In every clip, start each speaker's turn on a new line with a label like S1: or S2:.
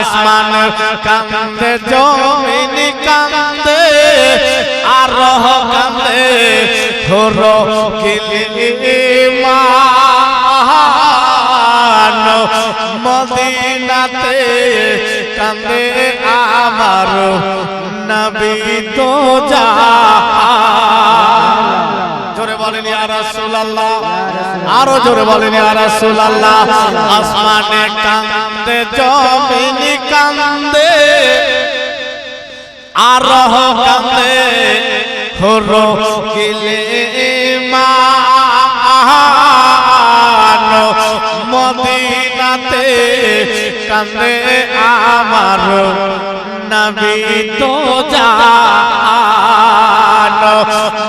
S1: আসমান কান্দে জমিন কান্দে আর কান্দে ধরো কিলিমান মদিনাতে কান্দে আমার নবী তো জাহান। জোরে বলেন ইয়া রাসূলুল্লাহ, আরো জোরে বলেন ইয়া রাসূলুল্লাহ। আসমানে কান্দে জমিন কান্দে আর কান্দে হরো কিলিমান মদিনাতে কান্দে আমার নবী তো জাহান।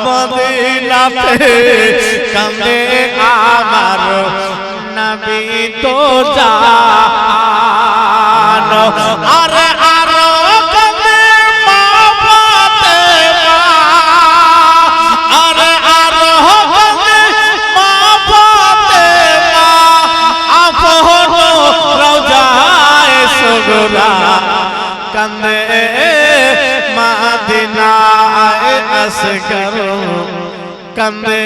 S1: মদিনাতে কান্দে আমার নবী তো জাহান। আরে আরো কান্দে মা ফাতেমা, আরে আরো কান্দে মা ফাতেমা আপন রওজায়ে সুগরা কান্দে মদিনায়ে আসগর কান্দে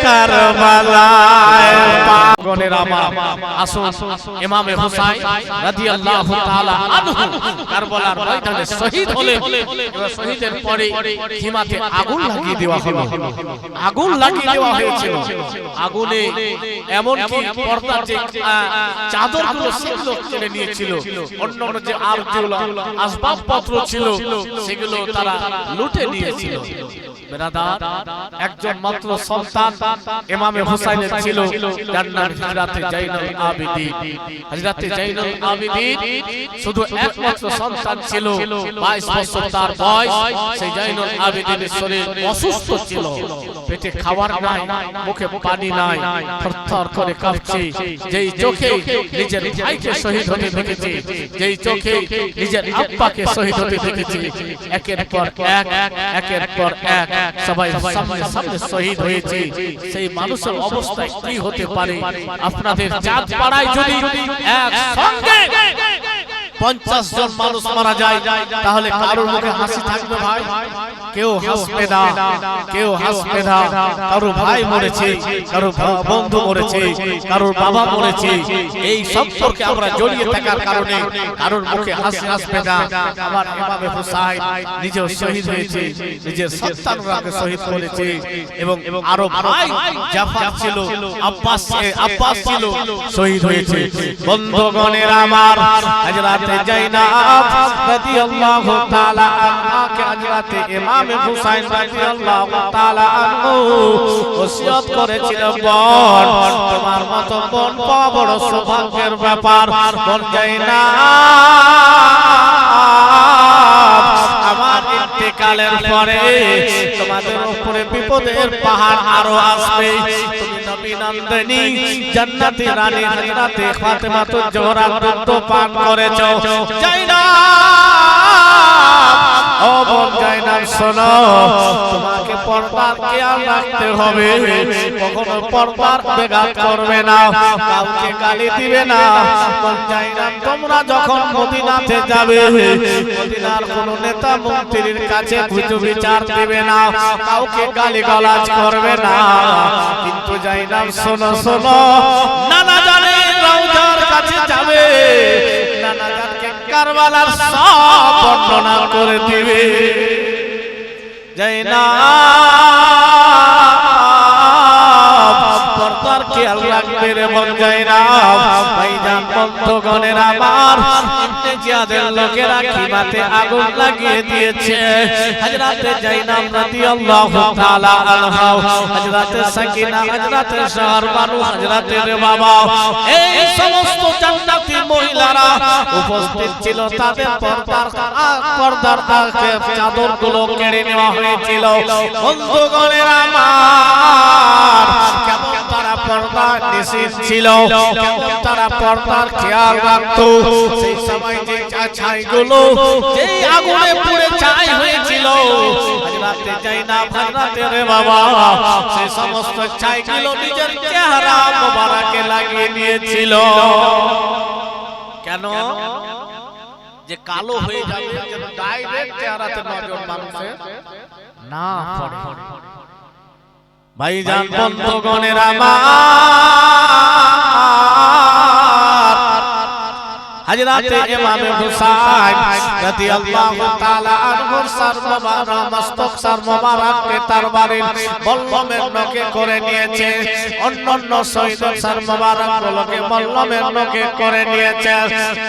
S1: কারবালায় পাগলের আমার। আসুন ইমামে হুসাইন রাদিয়াল্লাহু তাআলা আনহু কারবালার ময়দানে শহীদ হলেন। শহীদের পরে খিমাতে আগুন লাগিয়ে দেওয়া হলো, আগুন লাগিয়ে দেওয়া হয়েছিল। আগুনে এমন কি পর্দার যে চাদরগুলো সেগুলো কেড়ে নিয়েছিল, অন্য অন্য যে আর যেগুলো আসবাবপত্র ছিল সেগুলো তারা লুটে নিয়েছিল। বেরাদার, একজন মাত্র সন্তান ইমামে হুসাইনের ছিল, যার নাম হযরত জাইনুল আবেদিন। হযরত জাইনুল আবেদিন শুধু একমাত্র সন্তান ছিল, 22 বছর তার বয়স। সেই জাইনুল আবেদিনের শরীর অসুস্থ ছিল, পেটে খাবার নাই, মুখে পানি নাই, থরথর করে কাঁপছে। যেই চোখে নিজের ভাইকে শহীদ হতে দেখেছে, যেই চোখে নিজের আব্বাকে শহীদ হতে দেখেছে, একের পর এক একের পর এক সবাই সামনে সামনে শহীদ হয়েছে। সেই মানুষের অবস্থা কি হতে পারে? আপনাদের চাঁদ পাড়ায় যদি একসঙ্গে 50 জন মানুষ মারা যায়, তাহলে কারোর মুখে হাসি থাকবে ভাই? কেউ হাসবে না, কেউ হাসবে না। কারো ভাই মরেছে, কারো বন্ধু মরেছে, কারোর বাবা মরেছে, এই সম্পর্কে আমরা জড়িয়ে থাকার কারণে কারোর মুখে হাসি আসবে না। আমার ইমামে হুসাইন নিজেও শহীদ হয়েছে, নিজের সন্তানরাকে শহীদ করেছে, এবং আরো ভাই জাফর ছিল, আব্বাস ছিল, শহীদ হয়েছে। বন্ধুগণের আমার, হযরত জাইনাব রাদিয়াল্লাহু তাআলা আনহাকে হযরত ইমাম হুসাইন রাদিয়াল্লাহু তাআলা আনহু ওসিয়ত করেছিল, বোন তোমার মত বোন পাওয়া বড় সৌভাগ্যের ব্যাপার। বোন জাইনাব, আমার ইন্তেকালের পরে তোমাদের উপরে বিপদের পাহাড় আরো আসবে। তুমি নবী নন্দিনী জান্নাতি রানী হযরত ফাতেমাতুজ জোহরা দুধ পান করেছো। জাইনাব, ও বোন জাইনাব শোনো, তোমাকে পর্দার খেয়াল রাখতে হবে, কখনো পর্দার বেঘাত করবে না, কাউকে গালি দিবে না। বোন জাইনাব, তোমরা যখন মদিনাতে যাবে, মদিনার কোন নেতা মন্ত্রীর কাছে খুঁজে বিচার দিবে না, কাউকে গালিগালাজ করবে না। কিন্তু জাইনাব শোনো শোনো, নানা জানে রওজার কাছে যাবে, নানা জানকে কারবালার সব বর্ণনা করে দিবে। জাইনাব, পর্দার খেয়াল রাখবে রে বোন জাইনাব। ভাইজান, বন্ধুগণের আমার, ইবনে জিয়াদের লোকেরা খিমাতে আগুন লাগিয়ে দিয়েছে। হযরত জাইনাব রাদিয়াল্লাহু তাআলা আনহা, হযরত সাকিনা, হযরত শাহরবানু, হযরতের বাবা, এই সমস্ত জান্নাতি মহিলারা উপস্থিত ছিল। তাদের পর্দার চাদরগুলো কেড়ে নেওয়া হয়েছিল। বন্ধুগণের আমার, কেমন তারা পর্দা নিষিদ্ধ ছিল, কেমন তারা পর্দার খেয়াল রাখতো। সেই সময় যে ছাইগুলো যেই আগুনে পুড়ে ছাই হয়েছিল, হযরত জাইনাব, হযরতের বাবা সেই সমস্ত ছাইগুলো নিজের চেহারা মোবারকে লাগিয়ে নিয়েছিল। কেন যে কালো হয়ে যাবে, যেন ডাইরেক্ট চেহারাতে নজর মানুষের না পড়ে। ভাইজান বন্ধুগণের আমার, হযরত ইমাম হুসাইন রাদিয়াল্লাহু তাআলা আনহুর সর মোবারক মস্তক সর মোবারককে তরবারির বল্লমের নখে করে নিয়েছে, অন্যান্য শহীদের সর মোবারকগুলোকে বল্লমের নখে করে নিয়েছে।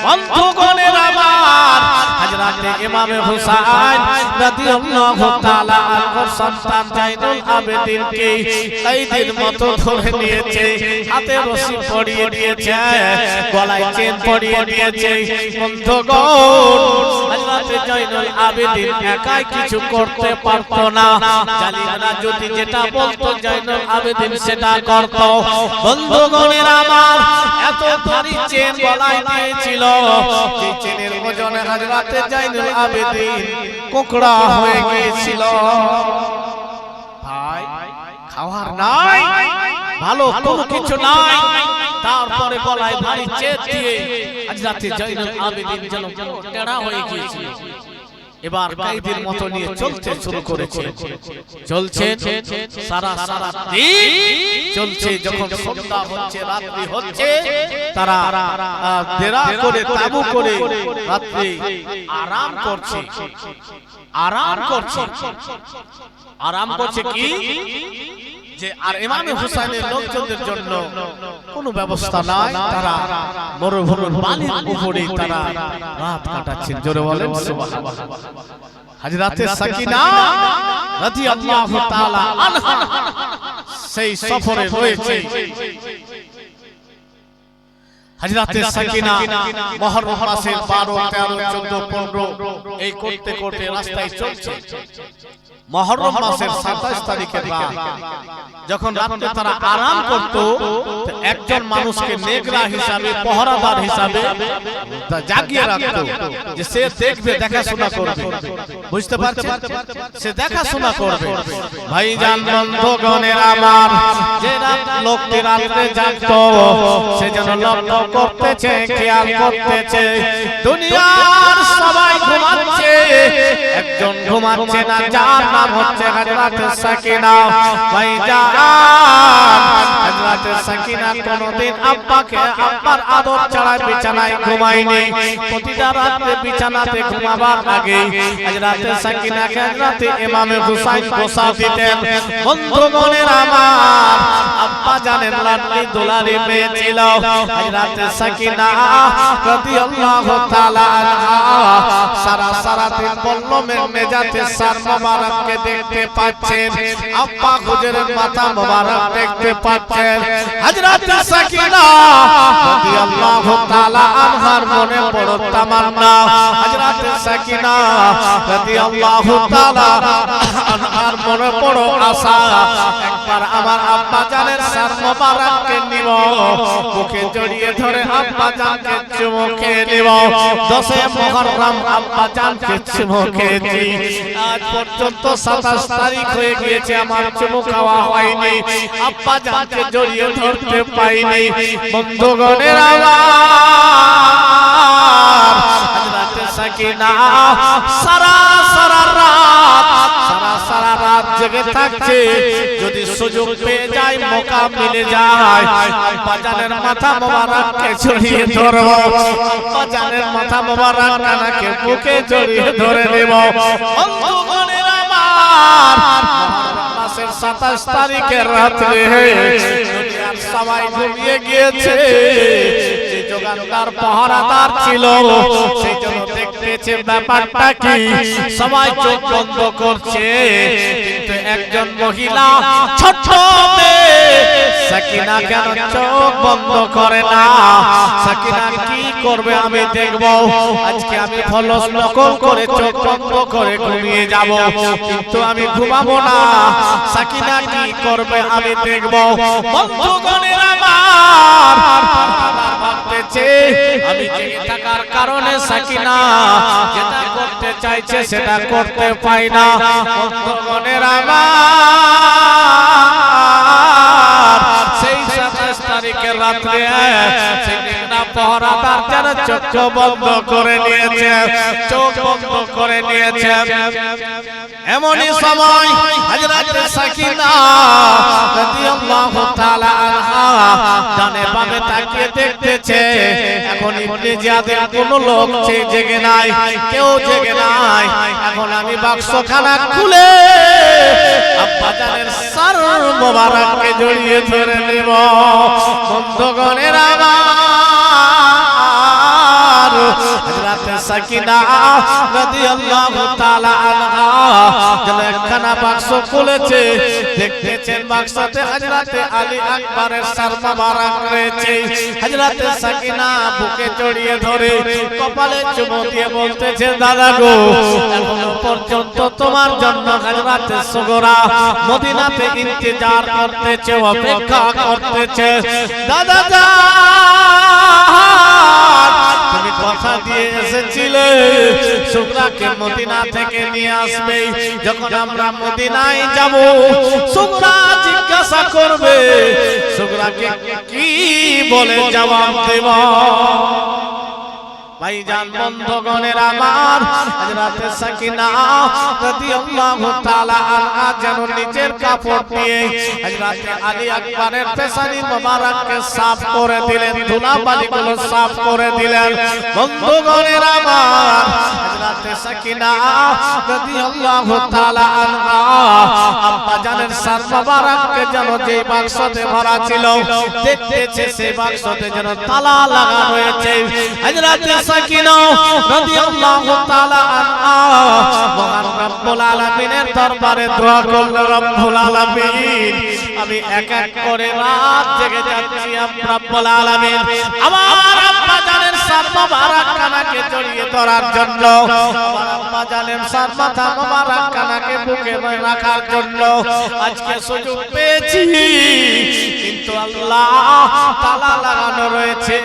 S1: বন্ধুগণের আমার, হযরত ইমাম হুসাইন রাদিয়াল্লাহু তাআলা আনহুর সন্তান জাইনুল আবেদিনকে কয়েদির মতো ধরে নিয়েছে, হাতে রশি পরিয়ে দিয়েছে, গলায় চেন পরিয়ে দিয়েছে। বন্ধুগণ, হযরত জাইনুল আবেদিন একাই কিছু করতে পারত না, জালিমরা যদি যেটা বলতো জাইনুল আবেদিন সেটা করত। বন্ধুগণের আমার, এত ভারী চেন গলায় দিয়েছিল যে চেনের ওজনে হযরত জাইনুল আবেদিন কোকড়া হয়ে গিয়েছিল। ভাই খাওয়ার নাই, ভালো কোনো কিছু নাই, তারপরে গলায় ভারী চেন দিয়ে হযরত জাইনুল আবেদিন যেন টেড়া হয়ে গিয়েছিল। এবার কায়দের মতো নিয়ে চলতে শুরু করেছে, চলছে সারা সারা দিন চলছে। যখন সন্ধ্যা হচ্ছে, রাত্রি হচ্ছে, তারা ডেরা করে তাবু করে রাত্রি আরাম করছে, আরাম করছে। আরাম করছে কি যে আর ইমাম হুসাইনের লোকজনদের জন্য কোনো ব্যবস্থা নাই, তারা মরুভূমির বালির উপরে তারা রাত কাটাচ্ছেন। জোরে বলেন সুবহানাল্লাহ। হযরত সাকিনা রাদিয়াল্লাহু তাআলা আনহা সেই সফরে রয়েছে। হযরত সাকিনা মুহররম মাসের 12, 13, 14, 15 এই করতে করতে রাস্তায় চলছে। মুহররম মাসের 27 তারিখের রাত যখন রাতে তারা আরাম করত, একজন মানুষকে নেগরা হিসাবে, পহরাদার হিসাবে জাগিয়ে রাখত, যে সে দেখবে, দেখাশোনা করবে। বুঝতে পারছেন? সে দেখাশোনা করবে। ভাইজান বন্ধুগণের আমার, যে লোকটি রাতে জাগতো সে যেন লক্ষ্য করতেছে, খেয়াল করতেছে দুনিয়ার সবাই ঘুমাচ্ছে, একজন ঘুমাচ্ছে না, যার নাম হচ্ছে হযরত সাকিনা। ভাইজান হযরত সাকিনা কোনদিন আব্বাকে, আব্বার আদর ছাড়া বিছানায় ঘুমায়নি। প্রতিটা রাতে বিছানাতে ঘুমাবার আগে হযরত সাকিনাকে হযরত ইমাম হুসাইন বসা দিতেন। বন্ধুগণের আমার, আব্বা জানেন লাডলি দুলারি মেয়ে ছিল হযরত সাকিনা রাদিয়াল্লাহু তাআলা আনহা। সারা সারা দিন বল্লমের মেজাজে সর মোবারককে দেখতে পাচ্ছেন, আব্বা হুজুরের মাথা মোবারক দেখতে পাচ্ছেন। হযরত সাকিনা রাদিয়াল্লাহু তাআলা আনহার মনে বড় তামান্না, হযরত সাকিনা রাদিয়াল্লাহু তাআলা আনহার মনে বড় আশা, একবার আমার আব্বা জানের সর মোবারককে নিব, মুখে জড়িয়ে ধরে আব্বা জানকে চুমু খেয়ে নিব। 10 মুহররম আব্বা জানকে চুমু খেয়েছি, আজ পর্যন্ত 27 তারিখ হয়ে গিয়েছে, আমার চুমু খাওয়া হয়নি, আব্বা জানকে জড়িয়ে ধরতে পাইনি। বন্ধুগণের আমার, হযরত সাকিনা সারা সারা রাত জেগে থাকছে। যদি সুযোগ পেয়ে যায়, মৌকা মিলে যায়, আব্বা জানের মাথা মোবারককে জড়িয়ে ধরব, আব্বা জানের মাথা মোবারক কানাকে বুকে জড়িয়ে ধরে নেব। বন্ধুগণের আমার, মাসের 27 তারিখের রাতে দুনিয়ার সবাই ঘুমিয়ে গিয়েছে। যে যোগানদার পহরাদার ছিল সেই জন্য দেখতেছে ব্যাপারটা কি, সবাই চোখ বন্ধ করছে, কিন্তু একজন মহিলা ছোট্ট মেয়ে সাকিনা কেন চোখ বন্ধ করে না? সাকিনা কি করবে আমি দেখব, আজকে আমি ফলস নকল করে চোখ বন্ধ করে ঘুমিয়ে যাব, কিন্তু আমি ঘুমাবো না। সাকিনা কি করবে আমি দেখব। বন্ধুগণের আমার, ভাবতেছে আমি জেগে থাকার কারণে সাকিনা যেটা করতে চাইছে সেটা করতে পাই না। বন্ধুগণের আমার, সেই 27 তারিখের রাত্রে পহরাদার যেন চোখ বন্ধ করে নিয়েছে, চোখ বন্ধ করে নিয়েছে। এমনই সময় হযরত সাকিনা রাদিয়াল্লাহু তাআলা আনহা ডানে বামে তাকিয়ে দেখতেছে, এখন ইবনে জিয়াদের কোন লোক জেগে নাই, কেউ জেগে নাই। এখন আমি বাক্সখানা খুলে আব্বাজানের সর মোবারককে জড়িয়ে ধরে নেব। বন্ধুগণের আমার হযরত সাকিনা রাদিয়াল্লাহু তাআলা আনহা যেন একখানা বাক্স খুলেছে, দেখতেছেন বাক্সতে হযরত আলী আকবরের সর মোবারক রয়েছে। হযরত সাকিনা বুকে জড়িয়ে ধরে কপালে চুমু দিয়ে বলতেছে, দাদা গো, এখনো পর্যন্ত তোমার জন্য হযরত সুগরা মদিনাতে ইন্তজার করতেছে, অপেক্ষা করতেছে। দাদা তুমি কথা দিয়ে এসেছিলে সুগরাকে মদিনা থেকে নিয়ে আসবে। যখন আমরা মদিনায় যাব, সুগরা জিজ্ঞাসা করবে সুগরাকে কি বলে জবাব দেব। ভাইজান বন্ধুগণের আমার হযরত সাকিনা রাদিয়াল্লাহু তাআলা আনহা যেন নিজের কাপড় দিয়ে হযরত আলী আকবরের পেশানি মোবারককে সাফ করে দিলেন, ধুলাবালিগুলো সাফ করে দিলেন। বন্ধুগণের আমার হযরত সাকিনা রাদিয়াল্লাহু তাআলা আনহা আব্বাজানের সর মোবারককে যেন যে বাক্সতে ভরা ছিল, দেখতেছে সেই বাক্সতে যেন তালা লাগা রয়েছে। হযরত সাকিনা রাদিয়াল্লাহু তাআলা আনহা মহান রব্বুল আলামিনের দরবারে দোয়া করল, রব্বুল আলামিন আমি এক এক করে রাত জেগে যাচ্ছি রব্বুল আলামিন আমার আব্বা জানের সর মোবারক কানাকে জড়িয়ে ধরার জন্য, আমার আব্বা জানের সর মাথা মোবারক কানাকে বুকে রাখার জন্য। আজকে সুযোগ পেয়েছি, কিন্তু আল্লাহ তালা লাগানো রয়েছে,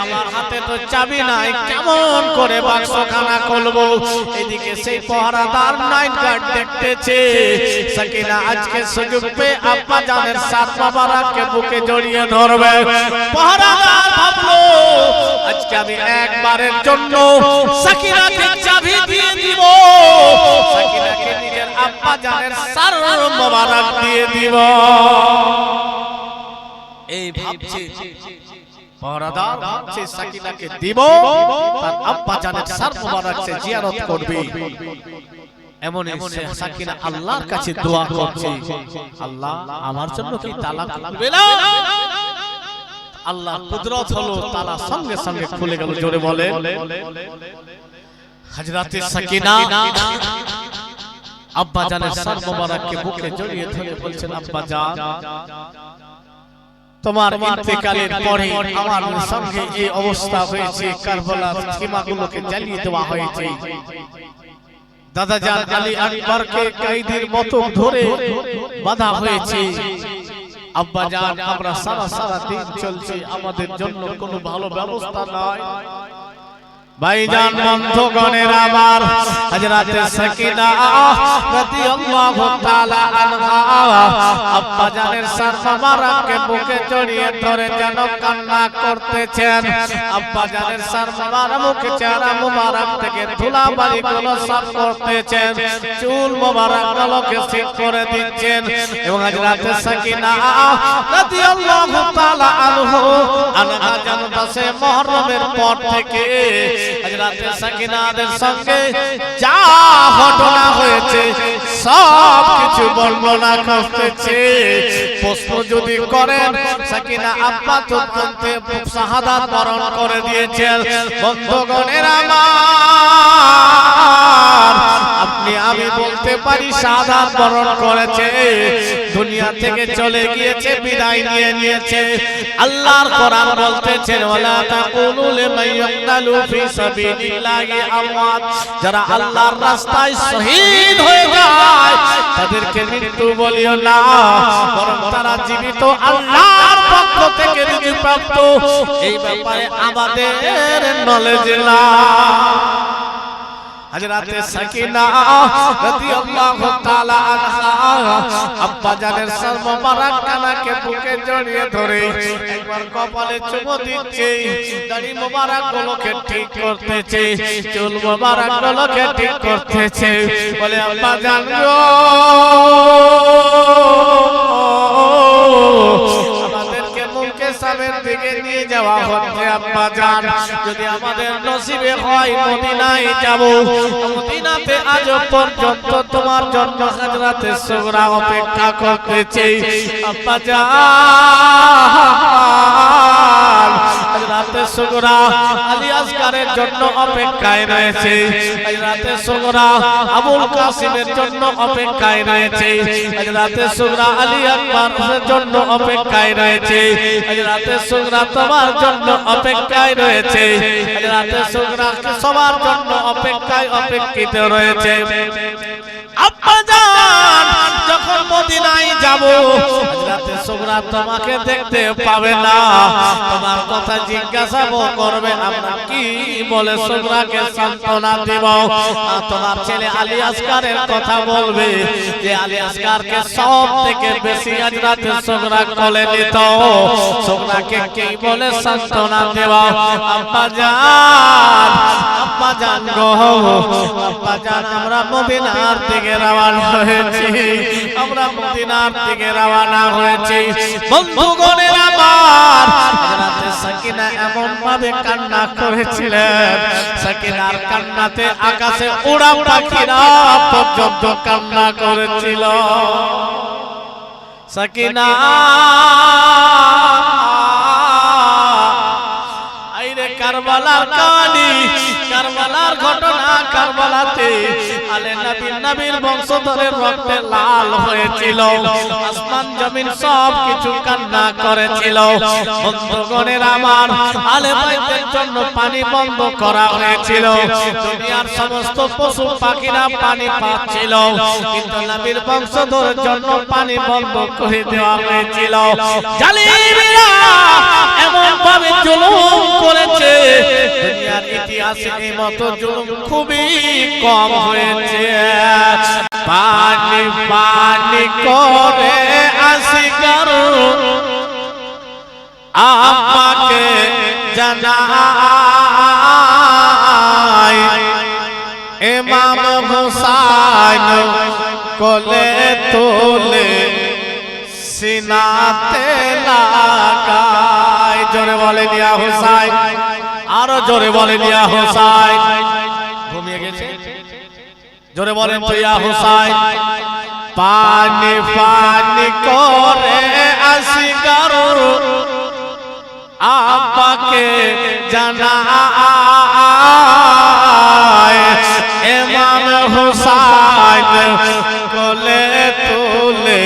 S1: আমার হাতে তো চাবি নাই, কেমন করে বাক্সখানা খুলবো। এদিকে সেই পহরাদার নাইট গার্ড দেখতেছে সাকিনা আজকে সুযোগ পেয়ে আব্বা জানের সর মোবারককে বুকে জড়িয়ে ধরবে। পহরাদার ভাবলো আজকে আমি একবারের জন্য সাকিনাকে চাবি দিয়ে দিব, সাকিনাকে নিজের আব্বা জানের সর মোবারক দিয়ে দিব। এই ভাবছে পহরাদার ভাবছে সাকিনাকে দিব, তার আব্বা জানের সর মোবারক সে জিয়ারত করবে। এমন সাকিনা আল্লাহর কাছে দোয়া করছে, আল্লাহ আমার জন্য কি তালাক দিবে না? আল্লাহ কুদরত হলো, তালা সঙ্গে সঙ্গে খুলে গেল। জোরে বলে হযরত সাকিনা আব্বা জানের সর মোবারককে বুকে জড়িয়ে ধরে বলছেন, আব্বা জান তোমার ইন্তেকালের পরে আমার সঙ্গে এই অবস্থা হয়েছে, কারবালার সীমাগুলোকে জ্বালিয়ে দেওয়া হয়েছে। দাদা জান আলী আকবরকে কয়েদির মতো ধরে বাঁধা হয়েছে। আব্বা জান আমরা সারা দিন চলছে, আমাদের জন্য কোনো ভালো ব্যবস্থা নাই। ভাইজান বন্ধুগণের আমার হযরত সাকিনা রাদিয়াল্লাহু তাআলা আনহা আব্বা জানের সর মোবারককে বুকে জড়িয়ে ধরে যেন কান্না করতেছেন। আব্বা জানের সর মোবারক চেহারা মোবারক থেকে ধুলাবালিগুলো সাফ করতেছেন, চুল মোবারকগুলোকে ঠিক করে দিচ্ছেন। এবং হযরত সাকিনা রাদিয়াল্লাহু তাআলা আনহা যেন 10 মুহররমের পর থেকে হযরত সাকিনাদের সঙ্গে যা ঘটনা হয়েছে সব কিছু বর্ণনা করতেছে। প্রশ্ন যদি করেন সাকিনা আব্বা তো শাহাদাত বরণ করে দিয়েছেন। বন্ধুগণের আমার আপনি আমি বলতে পারি শাহাদাত বরণ করেছে, দুনিয়া থেকে চলে গিয়েছে, বিদায় নিয়ে নিয়েছে। আল্লাহর কোরআন বলতেছেন ওয়ালা তাকুলু লিমান ইয়াকতালু ফি সাবিলিল্লাহি আমওয়াত, যারা আল্লাহর রাস্তায় শহীদ হয়ে যায় তাদেরকে মৃত্যু বলিও না, বরং তারা জীবিত, আল্লাহর পক্ষ থেকে রিজিক প্রাপ্ত। এই ব্যাপারে আমাদের নলেজ না। হযরতে সাকিনা রাদিয়াল্লাহু তাআলা আনহা আব্বা জানের সর মোবারক কানাকে বুকে জড়িয়ে ধরে একবার কপালে চুমু দিচ্ছে, দাড়ি মোবারক গুলোকে ঠিক করতেছে, চুল মোবারক গুলোকে ঠিক করতেছে, বলে আব্বা জান গো আমাদেরকে মুখে সামনের দিকে নিয়ে যাওয়া হচ্ছে আব্বা জান, যদি আমাদের নসিবে হয় মদিনায় যাব, মদিনাতে আজ পর্যন্ত তোমার জন্য হযরতে সুগরা অপেক্ষা করতেছে আব্বা জান। হযরতে সুগরা আলী আসগারের জন্য অপেক্ষায় রয়েছে, হযরতে সুগরা আবুল কাসিমের জন্য অপেক্ষায় রয়েছে, হযরতে সুগরা আলী আকবরের জন্য অপেক্ষায় রয়েছে, হযরতে সুগরা তোমার জন্য অপেক্ষায় রয়েছে, হযরতে সুগরা সবার জন্য অপেক্ষায় অপেক্ষিত রয়েছে। আব্বা জান যখন মদিনায় যাব হযরতে সুগরা তোমাকে দেখতে পাবে না, তোমার কথা জিজ্ঞাসা করবে, আমরা কি বলে সুগরাকে সান্তনা দেব, তোমার ছেলে আলী আসগারের কথা বলবে যে আলী আসগারকে সব থেকে বেশি হযরতে সুগরা কোলে নিত, সুগরাকে কি বলে সান্তনা দেব। আব্বা জান, আব্বা জান গো, আব্বা জান আমরা মদিনার দিকে রওনা হয়েছি, আমরা মদিনার দিকে রওনা হয়েছি। বন্ধুগণের আমার হযরতে সাকিনা এমন ভাবে কান্না করেছিলেন, সাকিনার কান্নাতে আকাশে উড়া পাখিরা পর্যন্ত কান্না করেছিল। সাকিনা আইরে কারবালার কাহিনী, কারবালার ঘটনা, কারবালাতে আলে নবীর বংশধরের রক্তে লাল হয়েছিল, আসমান জমিন সব কিছু কান্না করেছিল। বন্ধুগণের আমার আলে বাইতের জন্য পানি বন্ধ করা হয়েছিল, দুনিয়ার সমস্ত পশু পাখিরা পানি পাচ্ছিল, কিন্তু নবীর বংশধরের জন্য পানি বন্ধ করে দেওয়া হয়েছিল। জালিমরা এমন ভাবে জুলুম করেছে, দুনিয়ার ইতিহাসে এই মতো জুলুম খুবই কম হয়েছে। পানি পানি করে আসগার আপাকে জানাই, ইমাম হুসাইন কোলে তোলে সিনাতে লাগাই। জোরে বলেন ইয়া হুসাইন, আরো জোরে বলেন ইয়া হুসাইন। ঘুমিয়ে গেছে, জোরে বলেন তো ইয়া হুসাইন। পানি পানি করে আসগার আপাকে জানাই, ইমাম হুসাইন কোলে তুলে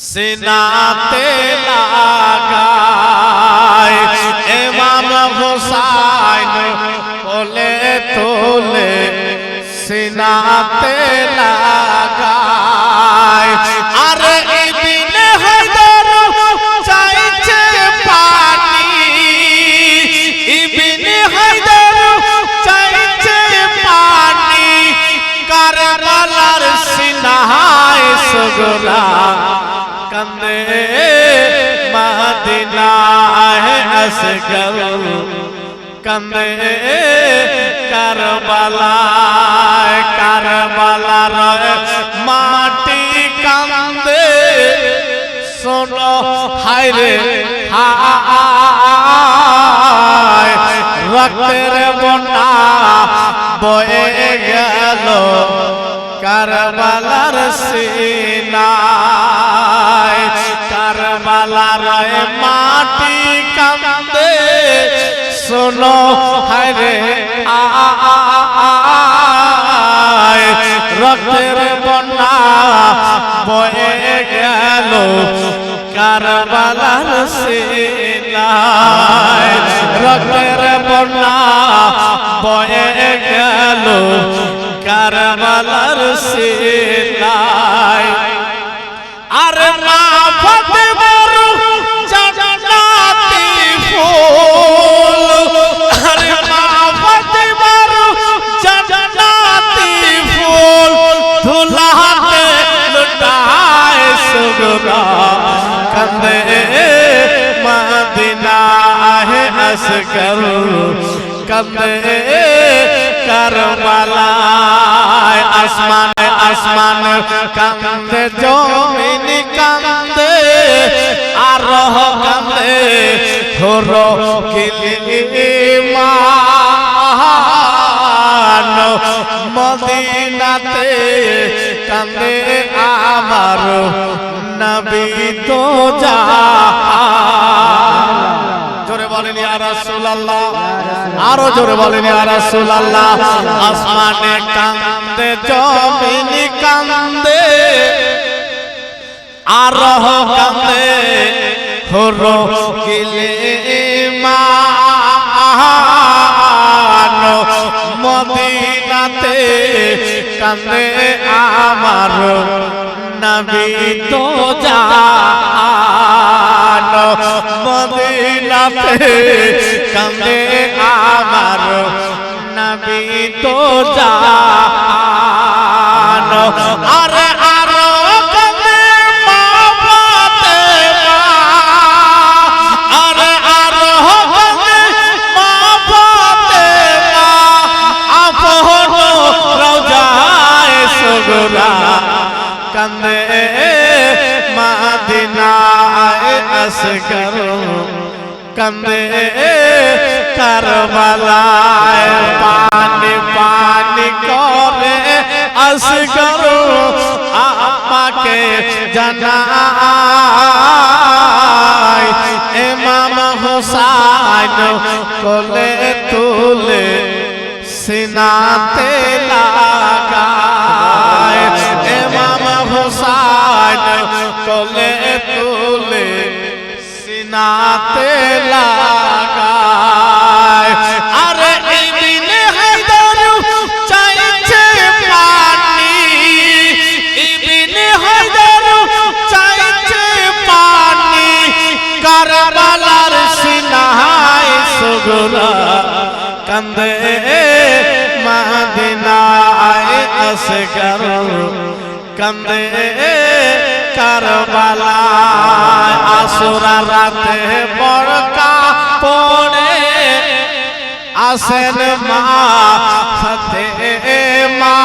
S1: সিনাতে লাগাই, ইমাম হুসাইন কোলে তুলে সিনাতে লাগাই। আরে ইবনে হায়দার চাইছে পানি, ইবনে হায়দার চাইছে পানি, কারবালার সিনায় সুগরা কান্দে মদিনায় আসগার, কান্দে কারবালায়, কারবালার মাটি কান্দে, শোনো হায় রে হায়, রক্তের বন্যা বয়ে গেল কারবালার সিনায়, কারবালার মাটি কান্দে, শোনো হায় রে আয়, রক্তের বন্যা বয়ে গেল কারবালার সিনায়, রক্তের বন্যা বয়ে গেল কারবালার সিনায়। আর মা ফাতেমার জান্নাতি ফুল, আর মা ফাতেমার আসগর কান্দে কারবালায় আসমানে আসমান কান্দে জমিন কান্দে আর রহ কান্দে ধরো কিলিমান মদিনাতে কান্দে আমার নবী তো জাহান জোরে বলেন ইয়া রাসূলুল্লাহ আরো জোরে বলেন ইয়া রাসূলুল্লাহ আসমানে কান্দে জমিন কান্দে আর রহ কান্দে হরো কিলিমান মদিনাতে কান্দে আমার নবী তো জাহান মদিনাতে কান্দে আমার নবী তো জাহান আরে আরো কান্দে মা ফাতেমা আরে আরো কান্দে মা ফাতেমা আপন রওজায়ে সুগরা কান্দে মদিনায় আসগর কান্দে কারবালায় পানি পানি করে আসগর আমাকে জানায় ইমাম হোসেন কোলে তুলে সিনাতে লাগায় ইমাম হোসেন কোলে তুলে সিনাতে লাগায় আরে ইবনে হায়দার চাইছে পানি ইবনে হায়দার চাইছে পানি কারবালার সিনায় সুগরা কান্দে মদিনায় আসগর কান্দে কারবালায় আসুরা রাতে বরকা পড়ে আসেন মা ফাতেমা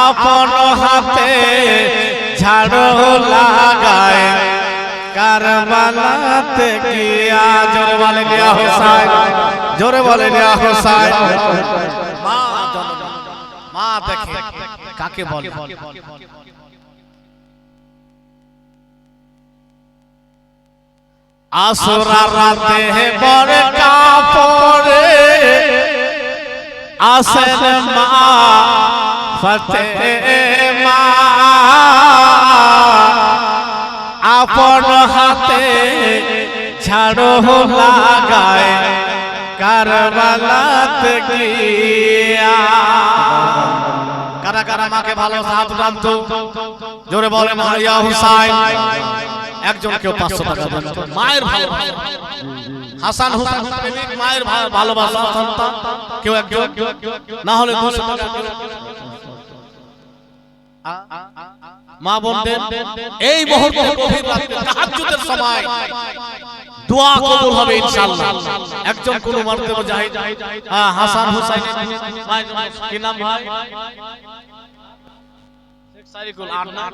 S1: আপন হাতে ঝাড়ু লাগায় কারবালাতে গিয়া জোরে বলেন ইয়া হোসেন জোরে বলেন ইয়া হোসেন মা মা দেখে কাকে বলে আসরা রাতে বরকা পড়ে আসেন মা ফাতেমা আপন হাতে ঝাড়ু লাগায় কারবালাতে গিয়া কারা কারা মাকে ভালো হাত টানতো জোরে বলেন ইয়া হুসাইন একজন কেউ 500 টাকা দেন মায়ের ভালো হাসান হুসাইন প্রেমিক মায়ের ভালোবাসা সন্তান কেউ একজন না হলে 200 টাকা মা বোনদের এই মুহূর্তে গভীর রাতে তাহাজ্জুদের সময় দোয়া কবুল হবে ইনশাআল্লাহ একজন কোন মারতে মুজাহিদ হাসান হুসাইন কি নাম ভাই শেখ সারিকুল আর নাম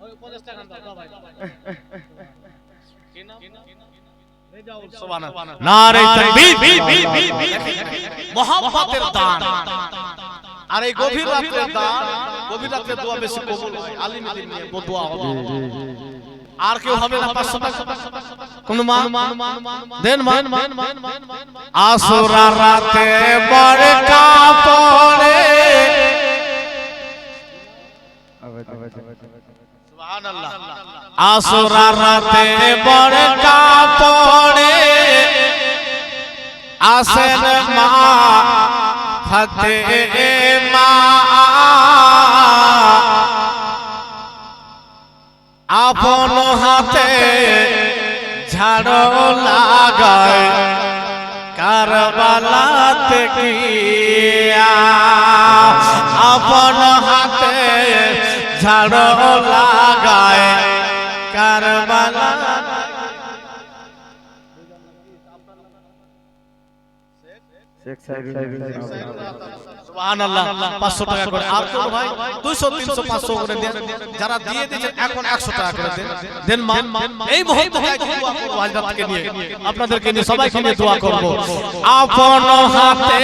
S1: ওই 50 টাকা দাও ভাই কি নাম সুবহানাল্লাহ নারে তাকবীর মোহাব্বতের দান আর এই গভীর রাতের দান গভীর রাতের দোয়া বেশি কবুল হয় আলিমদের নিয়ে দোয়া হবে আর কেউ হবে না 500 টাকা কোন মা দেন মা আসরা রাতে বরকা পড়ে সুবহানাল্লাহ আসরা রাতে বরকা পড়ে আসেন মা ফাতেমা আপন হাতে ঝাড়ু লাগায় কারবালাতে গিয়া আপন হাতে ঝাড়ু লাগায় কারবালা সুবহানাল্লাহ 500 টাকা করে আর কোন ভাই 200 300 500 করে দেন যারা দিয়ে দিয়েছেন এখন 100 টাকা করে দেন দেন মান এই মুহূর্তে দোয়া করব হযরতকে নিয়ে আপনাদেরকে নিয়ে সবাইকে নিয়ে দোয়া করব আপন হাতে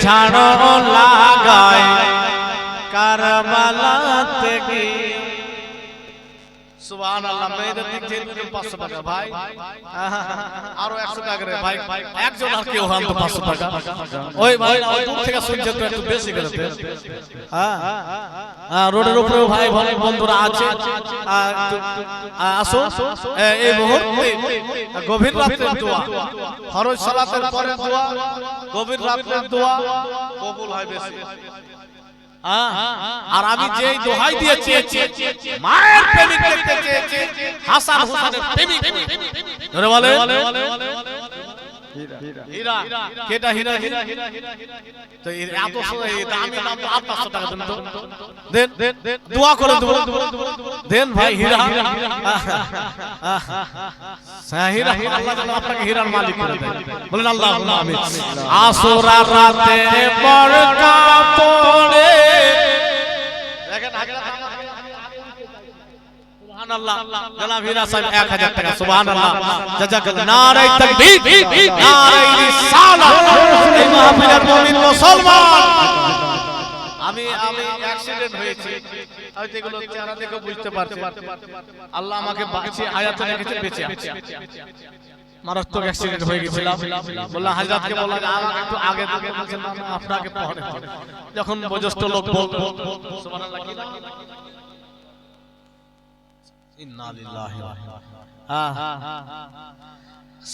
S1: ঝাড় লাগায় কারবালাতে গিয়ে সুবহানাল্লাহ মেয়েদের দিক থেকে 500 টাকা ভাই আরো 100 টাকা করে ভাই একজন আর কেউ হাম তো 500 টাকা ওই ভাই ওই দূর থেকে শুনছে তো একটু বেশি করে দেন রোডের উপরে ভাই ভাই বন্ধুরা আছে আসো এই মুহূর্তে গভীর রাতের দোয়া ফরজ সালাতের পরে দোয়া গভীর রাতের দোয়া কবুল হয় বেশি আর আমি যেই দোহাই দিয়েছি মায়ের প্রেমিক দেখতে চেয়েছি হাসান হোসেনের প্রেমিক ধরে বলে হীরা কেটা হীরা তো এত দামি নাম তো 800 টাকা দেন তো দেন দোয়া করে দেব দেন ভাই হীরা হীরা আল্লাহ তাআলা আপনাকে হীরার মালিক করে দেন বলেন আল্লাহুম্মা আমিন আসরা রাতে বরকা পড়ে দেখেন আগে সুবহানাল্লাহ জনাব হীরা সাহেব 1000 টাকা সুবহানাল্লাহ জাযাকাল্লাহ নারে তাকবীর নারে রিসালাত এই মাহফিলের মুমিন মুসলমান আমি অ্যাক্সিডেন্ট হয়েছে হয়তো এগুলো চেহারা দেখে বুঝতে পারছি আল্লাহ আমাকে বাঁচিয়ে হায়াতে রেখেছে বেঁচে আছে মারাত্মক অ্যাক্সিডেন্ট হয়ে গিয়েছিল বললাম হযরতকে বললাম আমাকে একটু আগে দিকে বলছেন না আপনাকে পরে যখন বয়োজ্যেষ্ঠ লোক বলতো সুবহানাল্লাহ ইন্না লিল্লাহি ওয়া ইন্না ইলাইহি